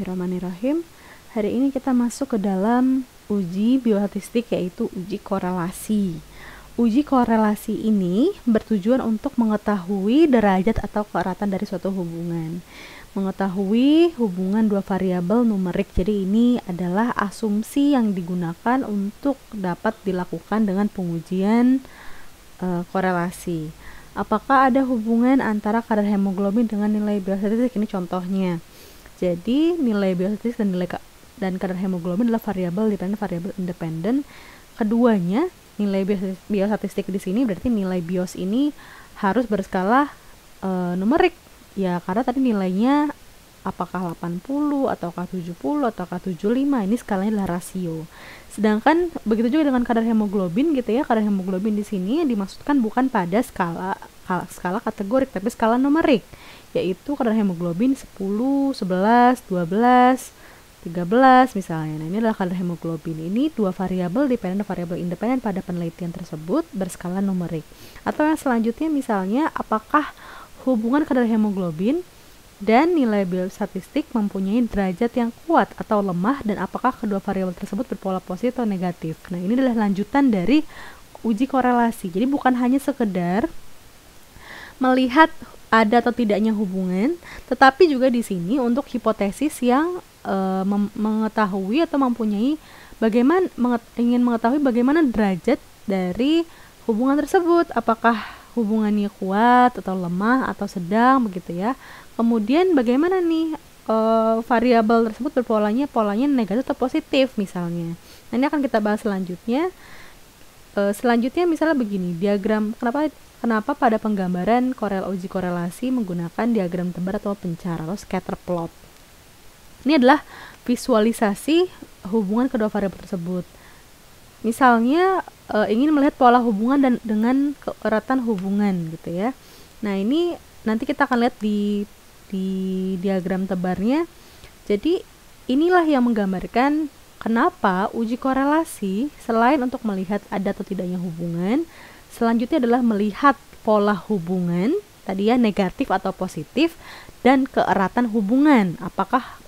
Bismillahirrahmanirrahim. Hari ini kita masuk ke dalam uji biostatistik, yaitu uji korelasi. Uji korelasi ini bertujuan untuk mengetahui derajat atau keeratan dari suatu hubungan. Mengetahui hubungan dua variabel numerik. Jadi ini adalah asumsi yang digunakan untuk dapat dilakukan dengan pengujian korelasi. Apakah ada hubungan antara kadar hemoglobin dengan nilai biostatistik? Ini contohnya. Jadi nilai biostatistik dan kadar hemoglobin adalah variabel dependen, variabel independen. Keduanya, nilai biostatistik di sini berarti nilai bios ini harus berskala numerik. Ya, karena tadi nilainya apakah 80 ataukah 70 ataukah 75, ini skalanya adalah rasio. Sedangkan begitu juga dengan kadar hemoglobin gitu ya. Kadar hemoglobin di sini dimaksudkan bukan pada skala kategorik tapi skala numerik, yaitu kadar hemoglobin 10, 11, 12, 13 misalnya. Nah, ini adalah kadar hemoglobin. Ini dua variabel dependen dan variabel independen pada penelitian tersebut berskala numerik. Atau yang selanjutnya misalnya, apakah hubungan kadar hemoglobin dan nilai biostatistik mempunyai derajat yang kuat atau lemah, dan apakah kedua variabel tersebut berpola positif atau negatif. Nah, ini adalah lanjutan dari uji korelasi. Jadi bukan hanya sekedar melihat ada atau tidaknya hubungan, tetapi juga di sini untuk hipotesis yang mengetahui atau mempunyai ingin mengetahui bagaimana derajat dari hubungan tersebut, apakah hubungannya kuat atau lemah atau sedang begitu ya. Kemudian bagaimana nih variabel tersebut polanya negatif atau positif misalnya. Nah, ini akan kita bahas selanjutnya. Selanjutnya misalnya begini, diagram kenapa pada penggambaran uji korelasi menggunakan diagram tebar atau pencar atau scatter plot. Ini adalah visualisasi hubungan kedua variabel tersebut. Misalnya ingin melihat pola hubungan dengan keeratan hubungan gitu ya. Nah, ini nanti kita akan lihat di diagram tebarnya. Jadi inilah yang menggambarkan kenapa uji korelasi selain untuk melihat ada atau tidaknya hubungan, selanjutnya adalah melihat pola hubungan tadi ya, negatif atau positif, dan keeratan hubungan, apakah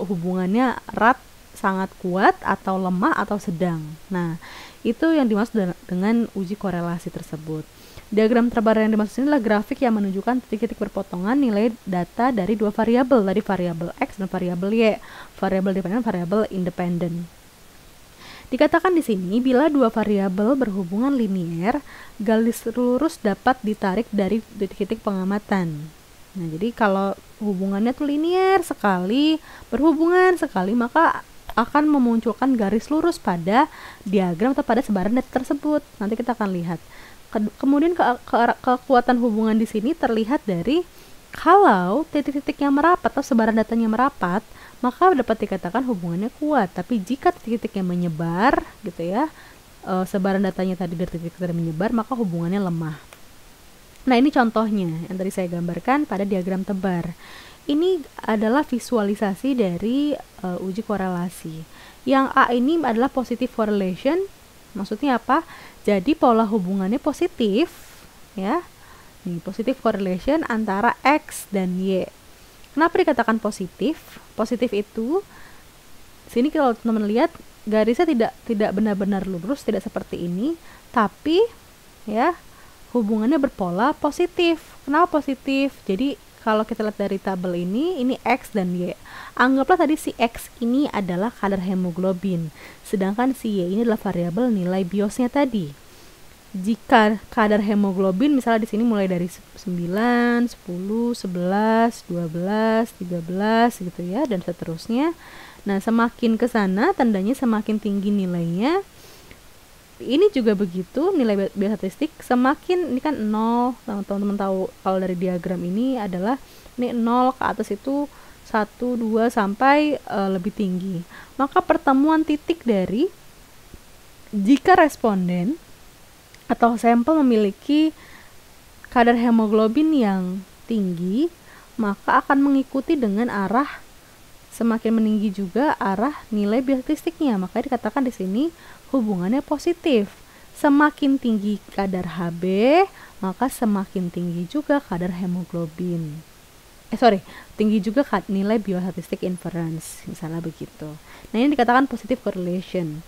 hubungannya erat, sangat kuat, atau lemah, atau sedang. Nah, itu yang dimaksud dengan uji korelasi tersebut. Diagram tebar yang dimaksud ini adalah grafik yang menunjukkan titik-titik berpotongan nilai data dari dua variabel, dari variabel X dan variabel Y, variabel dependen, variabel independen. Dikatakan di sini, bila dua variabel berhubungan linier, garis lurus dapat ditarik dari titik-titik pengamatan. Nah, jadi kalau hubungannya tuh linier sekali, berhubungan sekali, maka akan memunculkan garis lurus pada diagram atau pada sebaran data tersebut. Nanti kita akan lihat. Kemudian kekuatan hubungan di sini terlihat dari kalau titik-titik yang merapat atau sebaran datanya merapat, maka dapat dikatakan hubungannya kuat. Tapi jika titik-titik yang menyebar gitu ya, sebaran datanya tadi dari titik-titik yang menyebar, maka hubungannya lemah. Nah, ini contohnya yang tadi saya gambarkan pada diagram tebar. Ini adalah visualisasi dari uji korelasi. Yang A ini adalah positive correlation. Maksudnya apa? Jadi pola hubungannya positif ya. Nih, positive correlation antara X dan Y. Kenapa dikatakan positif? Positif itu sini kalau teman-teman lihat garisnya tidak benar-benar lurus, tidak seperti ini, tapi ya hubungannya berpola positif. Kenapa positif? Jadi kalau kita lihat dari tabel ini X dan Y. Anggaplah tadi si X ini adalah kadar hemoglobin, sedangkan si Y ini adalah variabel nilai biosnya tadi. Jika kadar hemoglobin misalnya di sini mulai dari 9, 10, 11, 12, 13 gitu ya, dan seterusnya. Nah, semakin ke sana tandanya semakin tinggi nilainya. Ini juga begitu, nilai biostatistik semakin, ini kan 0, teman-teman tahu kalau dari diagram ini adalah ini 0 ke atas itu 1, 2 sampai lebih tinggi. Maka pertemuan titik dari jika responden atau sampel memiliki kadar hemoglobin yang tinggi, maka akan mengikuti dengan arah semakin meninggi juga arah nilai biostatistiknya. Maka dikatakan di sini hubungannya positif. Semakin tinggi kadar Hb, maka semakin tinggi juga kadar hemoglobin. tinggi juga nilai biostatistic inference, misalnya begitu. Nah, ini dikatakan positive correlation.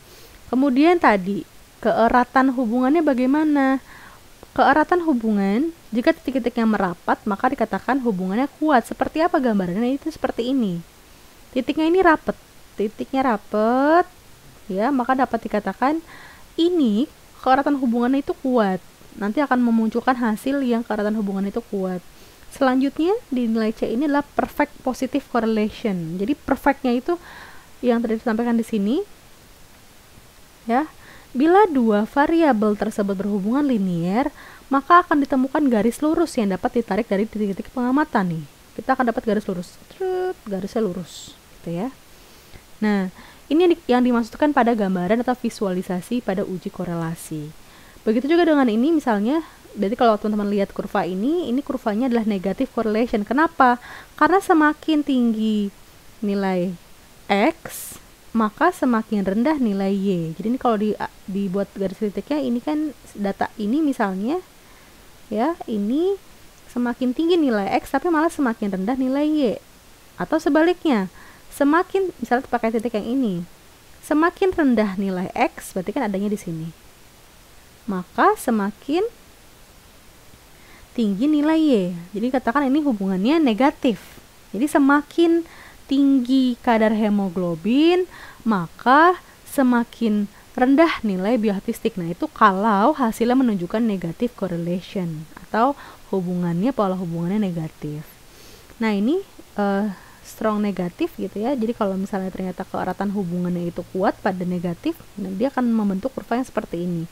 Kemudian tadi, keeratan hubungannya bagaimana? Keeratan hubungan, jika titik-titiknya merapat, maka dikatakan hubungannya kuat. Seperti apa gambarannya? Itu seperti ini. Titiknya ini rapat, ya, maka dapat dikatakan ini keeratan hubungannya itu kuat. Nanti akan memunculkan hasil yang keeratan hubungan itu kuat. Selanjutnya di nilai C ini adalah perfect positive correlation. Jadi perfectnya itu yang tadi disampaikan di sini, ya. Bila dua variabel tersebut berhubungan linear, maka akan ditemukan garis lurus yang dapat ditarik dari titik-titik pengamatan nih. Kita akan dapat garis lurus, garisnya lurus, gitu ya. Nah, ini yang dimaksudkan pada gambaran atau visualisasi pada uji korelasi. Begitu juga dengan ini, misalnya, berarti kalau teman-teman lihat kurva ini kurvanya adalah negative correlation. Kenapa? Karena semakin tinggi nilai X, maka semakin rendah nilai Y. Jadi ini kalau dibuat garis titiknya, ini kan data ini misalnya, ya, ini semakin tinggi nilai X tapi malah semakin rendah nilai Y. Atau sebaliknya, semakin, misalnya pakai titik yang ini, semakin rendah nilai X, berarti kan adanya di sini, maka semakin tinggi nilai Y. Jadi katakan ini hubungannya negatif. Jadi semakin tinggi kadar hemoglobin, maka semakin rendah nilai biostatistik. Nah, itu kalau hasilnya menunjukkan negative correlation atau pola hubungannya negatif. Nah, ini strong negatif gitu ya. Jadi kalau misalnya ternyata keeratan hubungannya itu kuat pada negatif, nah dia akan membentuk kurva yang seperti ini.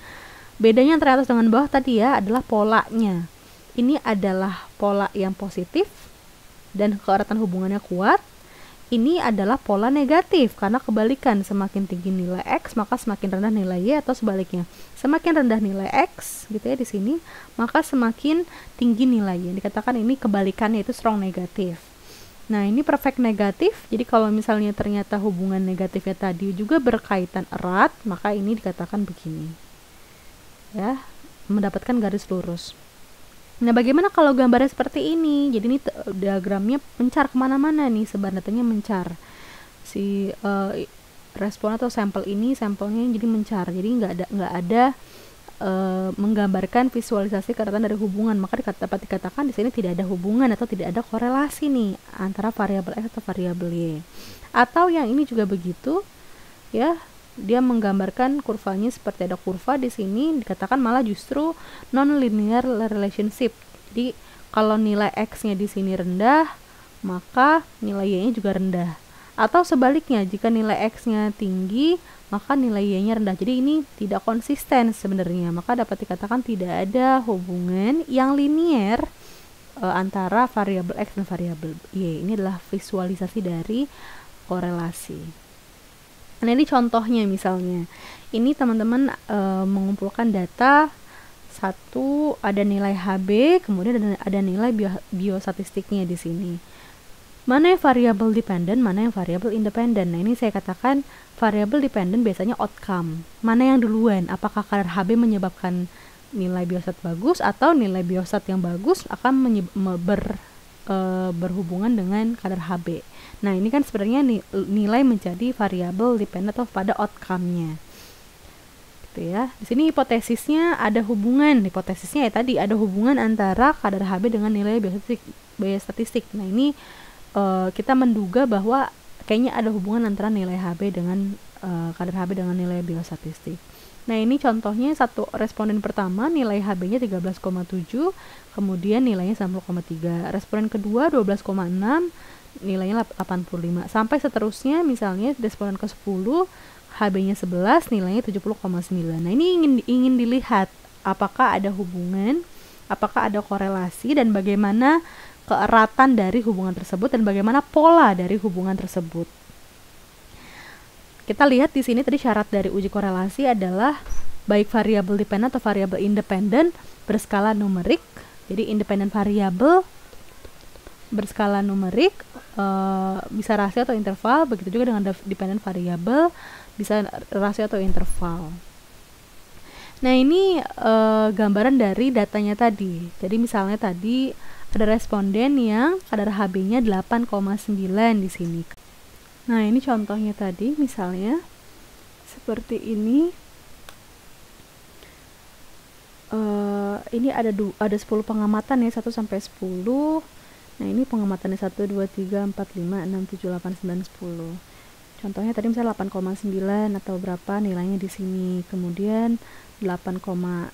Bedanya antara atas dengan bawah tadi ya adalah polanya. Ini adalah pola yang positif dan keeratan hubungannya kuat. Ini adalah pola negatif karena kebalikan, semakin tinggi nilai X maka semakin rendah nilai Y, atau sebaliknya. Semakin rendah nilai X gitu ya di sini, maka semakin tinggi nilai Y. Dikatakan ini kebalikannya, itu strong negatif. Nah, ini perfect negatif. Jadi kalau misalnya ternyata hubungan negatifnya tadi juga berkaitan erat, maka ini dikatakan begini. Ya, mendapatkan garis lurus. Nah, bagaimana kalau gambarnya seperti ini? Jadi ini diagramnya mencar kemana-mana nih, sebar datanya mencar. Si respon atau sampelnya jadi mencar. Jadi nggak ada menggambarkan visualisasi keeratan dari hubungan. Maka dapat dikatakan di sini tidak ada hubungan atau tidak ada korelasi nih antara variabel X atau variabel Y. Atau yang ini juga begitu, ya. Dia menggambarkan kurvanya seperti ada kurva di sini, dikatakan malah justru non-linear relationship. Jadi kalau nilai X-nya di sini rendah, maka nilai Y-nya juga rendah. Atau sebaliknya, jika nilai X-nya tinggi, maka nilai Y-nya rendah. Jadi ini tidak konsisten sebenarnya. Maka dapat dikatakan tidak ada hubungan yang linear antara variabel X dan variabel Y. Ini adalah visualisasi dari korelasi. Nah, ini contohnya misalnya. Ini teman-teman mengumpulkan data, satu ada nilai HB, kemudian ada nilai biostatistiknya di sini. Mana yang variabel dependent, mana yang variabel independent. Nah, ini saya katakan variabel dependent biasanya outcome. Mana yang duluan? Apakah kadar HB menyebabkan nilai biostat bagus, atau nilai biostat yang bagus akan berhubungan dengan kadar HB. Nah, ini kan sebenarnya nilai menjadi variabel dependent atau pada outcome-nya. Gitu ya. Di sini hipotesisnya ada hubungan. Hipotesisnya ya tadi ada hubungan antara kadar HB dengan nilai biostatistik. Nah, ini kita menduga bahwa kayaknya ada hubungan antara nilai HB dengan kadar HB dengan nilai biostatistik. Nah, ini contohnya satu responden pertama nilai HB-nya 13,7, kemudian nilainya 90,3. Responden kedua 12,6, nilainya 85. Sampai seterusnya, misalnya responden ke-10 HB-nya 11, nilainya 70,9. Nah, ini ingin dilihat apakah ada hubungan, apakah ada korelasi, dan bagaimana keeratan dari hubungan tersebut dan bagaimana pola dari hubungan tersebut. Kita lihat di sini tadi syarat dari uji korelasi adalah baik variabel dependent atau variabel independent berskala numerik. Jadi independent variabel berskala numerik bisa rasio atau interval, begitu juga dengan dependent variabel bisa rasio atau interval. Nah, ini gambaran dari datanya tadi. Jadi misalnya tadi ada responden yang kadar Hb-nya 8,9 di sini. Nah, ini contohnya tadi, misalnya seperti ini. Ini ada 10 pengamatan ya, 1 sampai 10. Nah, ini pengamatannya 1, 2, 3, 4, 5, 6, 7, 8, 9, 10. Contohnya tadi misalnya 8,9 atau berapa nilainya di sini. Kemudian 8,5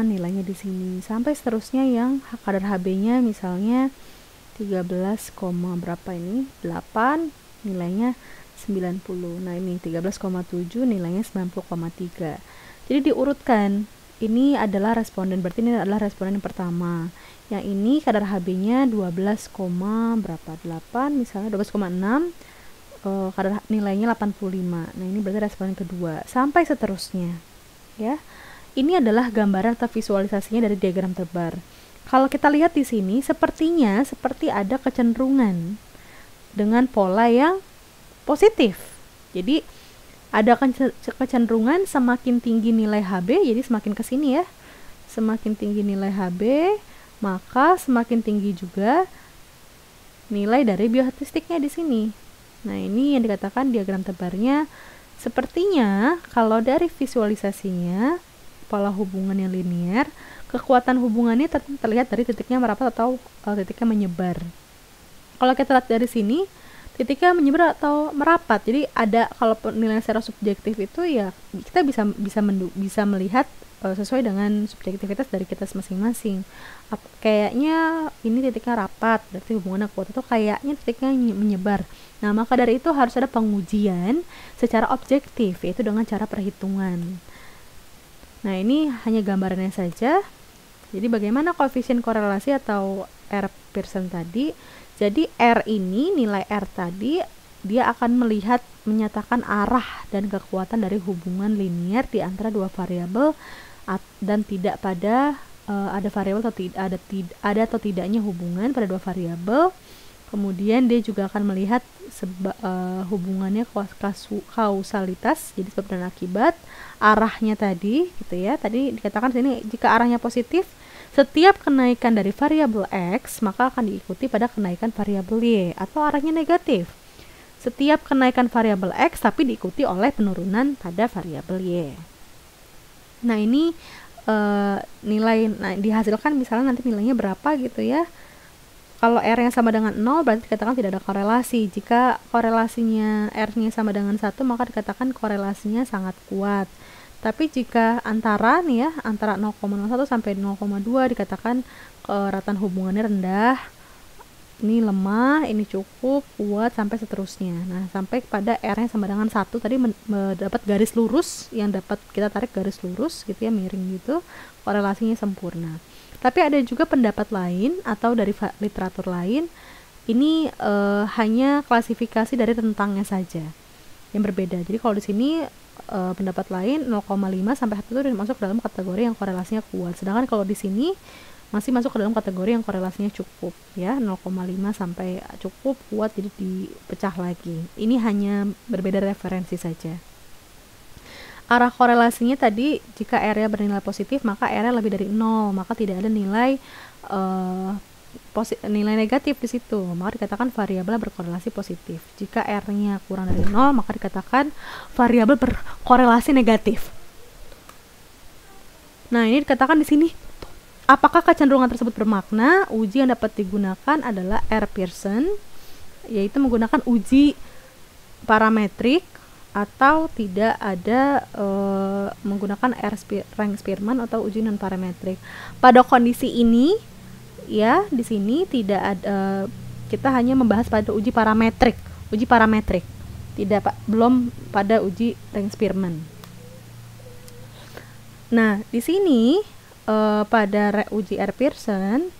nilainya di sini. Sampai seterusnya yang kadar Hb-nya misalnya 13, berapa ini? 8 nilainya 90. Nah, ini 13,7 nilainya 90,3. Jadi diurutkan. Ini adalah responden, berarti ini adalah responden yang pertama. Yang ini kadar Hb-nya 12, berapa? 8 misalnya 12,6, kadar nilainya 85. Nah, ini berarti responden kedua sampai seterusnya. Ya. Ini adalah gambaran atau visualisasinya dari diagram tebar. Kalau kita lihat di sini sepertinya seperti ada kecenderungan dengan pola yang positif. Jadi ada kecenderungan semakin tinggi nilai Hb, jadi semakin ke sini ya. Semakin tinggi nilai Hb, maka semakin tinggi juga nilai dari biostatistiknya di sini. Nah, ini yang dikatakan diagram tebarnya. Sepertinya kalau dari visualisasinya pola hubungan yang linear, kekuatan hubungannya terlihat dari titiknya merapat atau titiknya menyebar. Kalau kita lihat dari sini, titiknya menyebar atau merapat. Jadi ada, kalau penilaian secara subjektif itu ya kita bisa melihat sesuai dengan subjektivitas dari kita masing-masing. Kayaknya ini titiknya rapat, berarti hubungannya kuat, itu kayaknya titiknya menyebar. Nah, maka dari itu harus ada pengujian secara objektif, yaitu dengan cara perhitungan. Nah, ini hanya gambarannya saja. Jadi bagaimana koefisien korelasi atau R Pearson tadi? Jadi R ini, nilai R tadi, dia akan menyatakan arah dan kekuatan dari hubungan linear di antara dua variabel dan tidak pada ada variabel atau ada atau tidaknya hubungan pada dua variabel. Kemudian dia juga akan melihat hubungannya kausalitas, jadi sebab dan akibat, arahnya tadi gitu ya. Tadi dikatakan sini jika arahnya positif, setiap kenaikan dari variabel X maka akan diikuti pada kenaikan variabel Y, atau arahnya negatif. Setiap kenaikan variabel X tapi diikuti oleh penurunan pada variabel Y. Nah, ini nilai dihasilkan misalnya nanti nilainya berapa gitu ya. Kalau R-nya sama dengan 0 berarti dikatakan tidak ada korelasi. Jika korelasinya R-nya sama dengan 1 maka dikatakan korelasinya sangat kuat. Tapi jika antara 0,01 sampai 0,2 dikatakan keratan hubungannya rendah, ini lemah, ini cukup, kuat, sampai seterusnya. Nah, sampai pada R-nya sama dengan 1 tadi mendapat garis lurus yang dapat kita tarik garis lurus gitu ya, miring gitu, korelasinya sempurna. Tapi ada juga pendapat lain atau dari literatur lain, ini hanya klasifikasi dari tentangnya saja yang berbeda. Jadi kalau di sini pendapat lain 0,5 sampai 1 itu masuk dalam kategori yang korelasinya kuat. Sedangkan kalau di sini masih masuk ke dalam kategori yang korelasinya cukup ya, 0,5 sampai cukup, kuat, jadi dipecah lagi. Ini hanya berbeda referensi saja. Arah korelasinya tadi jika R-nya bernilai positif maka R-nya lebih dari 0, maka tidak ada nilai nilai negatif di situ, maka dikatakan variabel berkorelasi positif. Jika R-nya kurang dari 0 maka dikatakan variabel berkorelasi negatif. Nah, ini dikatakan di sini. Apakah kecenderungan tersebut bermakna? Uji yang dapat digunakan adalah R Pearson, yaitu menggunakan uji parametrik, atau tidak ada menggunakan rank Spearman atau uji non parametrik. Pada kondisi ini ya, di sini tidak ada, kita hanya membahas pada uji parametrik, belum pada uji rank Spearman. Nah, di sini pada uji R Pearson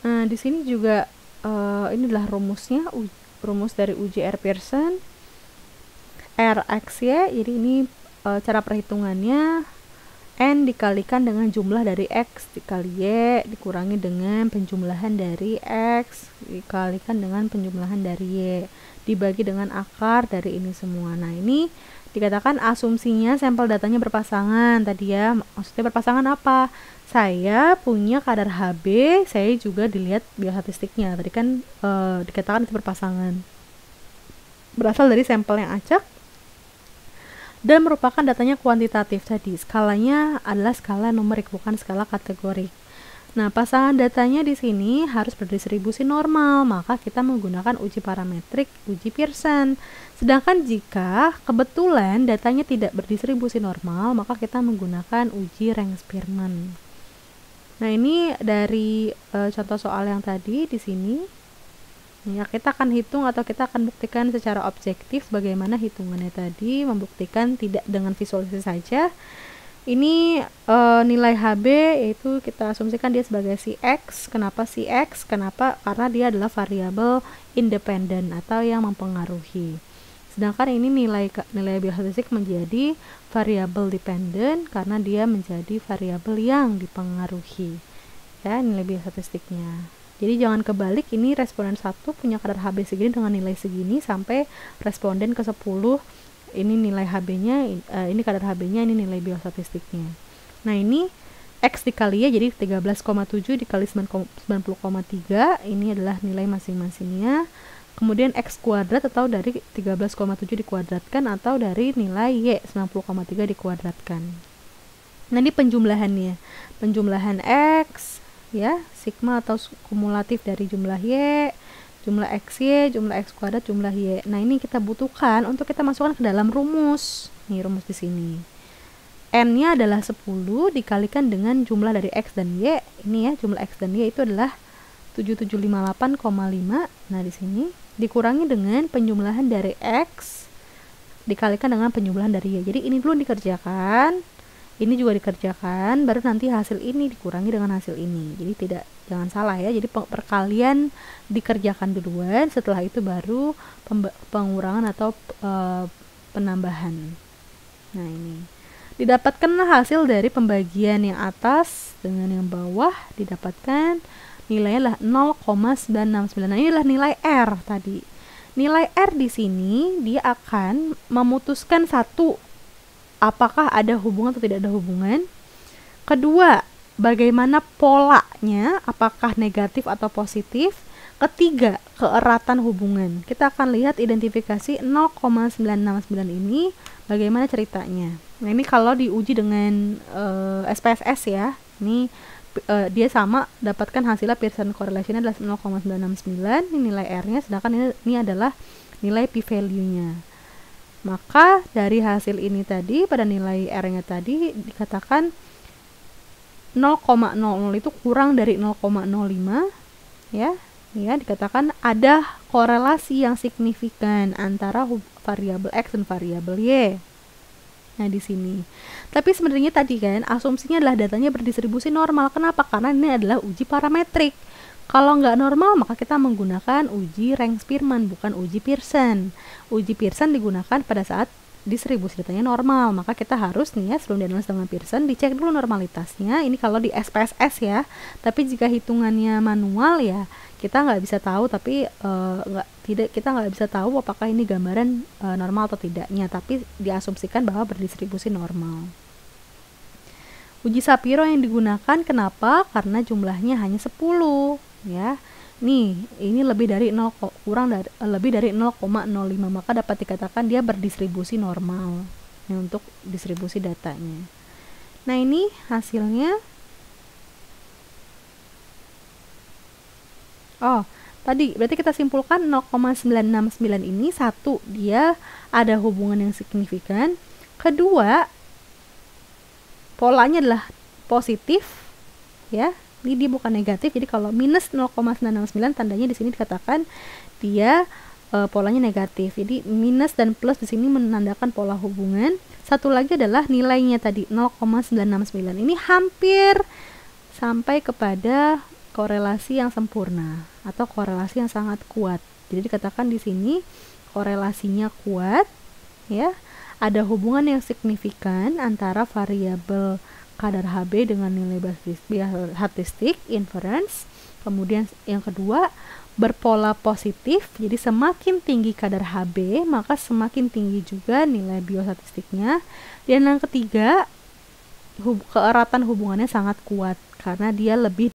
nah, di sini juga ini adalah rumusnya, rumus dari uji R Pearson. RXY, jadi ini cara perhitungannya N dikalikan dengan jumlah dari X dikali Y dikurangi dengan penjumlahan dari X dikalikan dengan penjumlahan dari Y dibagi dengan akar dari ini semua. Nah, ini Dikatakan asumsinya sampel datanya berpasangan tadi ya. Maksudnya berpasangan apa? Saya punya kadar Hb, saya juga dilihat biostatistiknya. Tadi kan dikatakan itu berpasangan. Berasal dari sampel yang acak dan merupakan datanya kuantitatif tadi. Skalanya adalah skala numerik, bukan skala kategorik. Nah, pasangan datanya di sini harus berdistribusi normal, maka kita menggunakan uji parametrik, uji Pearson. Sedangkan jika kebetulan datanya tidak berdistribusi normal, maka kita menggunakan uji Rank-Spearman. Nah, ini dari contoh soal yang tadi di sini. Ya, kita akan hitung atau kita akan buktikan secara objektif bagaimana hitungannya tadi, membuktikan tidak dengan visualisasi saja. Ini nilai HB yaitu kita asumsikan dia sebagai Cx. Kenapa Cx? Kenapa? Karena dia adalah variabel independen atau yang mempengaruhi. Sedangkan ini nilai biostatistik menjadi variabel dependen karena dia menjadi variabel yang dipengaruhi. Ya, nilai biostatistiknya. Jadi jangan kebalik, ini responden 1 punya kadar HB segini dengan nilai segini sampai responden ke 10 ini nilai HB-nya, ini kadar HB-nya, ini nilai biostatistiknya. Nah, ini X dikali ya, jadi 13,7 dikali 90,3, ini adalah nilai masing-masingnya. Kemudian X kuadrat atau dari 13,7 dikuadratkan atau dari nilai Y 90,3 dikuadratkan. Nah, ini penjumlahannya. Penjumlahan X, ya, sigma atau kumulatif dari jumlah Y, jumlah XY, jumlah X kuadrat, jumlah Y. Nah, ini kita butuhkan untuk kita masukkan ke dalam rumus. Nih rumus di sini. N-nya adalah 10 dikalikan dengan jumlah dari X dan Y. Ini ya, jumlah X dan Y itu adalah 7758,5. Nah, di sini dikurangi dengan penjumlahan dari X dikalikan dengan penjumlahan dari Y. Jadi ini dulu dikerjakan, ini juga dikerjakan, baru nanti hasil ini dikurangi dengan hasil ini. Jadi jangan salah ya, jadi perkalian dikerjakan duluan, setelah itu baru pengurangan atau penambahan. Nah, ini didapatkanlah hasil dari pembagian yang atas dengan yang bawah, didapatkan nilainya adalah 0,969. Nah, ini adalah nilai R tadi. Nilai R di sini dia akan memutuskan satu, apakah ada hubungan atau tidak ada hubungan. Kedua, bagaimana polanya, apakah negatif atau positif. Ketiga, keeratan hubungan. Kita akan lihat identifikasi 0,969 ini bagaimana ceritanya. Nah, ini kalau diuji dengan SPSS ya, ini dia sama, dapatkan hasilnya Pearson correlation adalah 0,969, ini nilai R-nya, sedangkan ini adalah nilai p-value-nya. Maka dari hasil ini tadi, pada nilai R-nya tadi dikatakan 0,00 itu kurang dari 0,05 ya. Ya, dikatakan ada korelasi yang signifikan antara variabel X dan variabel Y. Nah, di sini. Tapi sebenarnya tadi kan asumsinya adalah datanya berdistribusi normal. Kenapa? Karena ini adalah uji parametrik. Kalau nggak normal, maka kita menggunakan uji Rank-Spearman, bukan uji Pearson. Uji Pearson digunakan pada saat distribusi datanya normal, maka kita harus nih ya, sebelum dianalisis dengan Pearson, dicek dulu normalitasnya. Ini kalau di SPSS ya. Tapi jika hitungannya manual ya, kita nggak bisa tahu, tapi kita nggak bisa tahu apakah ini gambaran normal atau tidaknya, tapi diasumsikan bahwa berdistribusi normal. Uji Shapiro yang digunakan kenapa? Karena jumlahnya hanya 10 ya. Nih, ini lebih dari 0,05, maka dapat dikatakan dia berdistribusi normal ya, untuk distribusi datanya. Nah, ini hasilnya. Oh, tadi berarti kita simpulkan 0,969 ini satu, dia ada hubungan yang signifikan. Kedua, polanya adalah positif ya. Ini dia bukan negatif. Jadi kalau minus 0,969 tandanya di sini dikatakan dia polanya negatif. Jadi minus dan plus di sini menandakan pola hubungan. Satu lagi adalah nilainya tadi 0,969. Ini hampir sampai kepada korelasi yang sempurna atau korelasi yang sangat kuat. Jadi dikatakan di sini korelasinya kuat ya. Ada hubungan yang signifikan antara variabel kadar Hb dengan nilai biostastik inference. Kemudian yang kedua, berpola positif, jadi semakin tinggi kadar Hb maka semakin tinggi juga nilai biostatistiknya. Dan yang ketiga, keeratan hubungannya sangat kuat karena dia lebih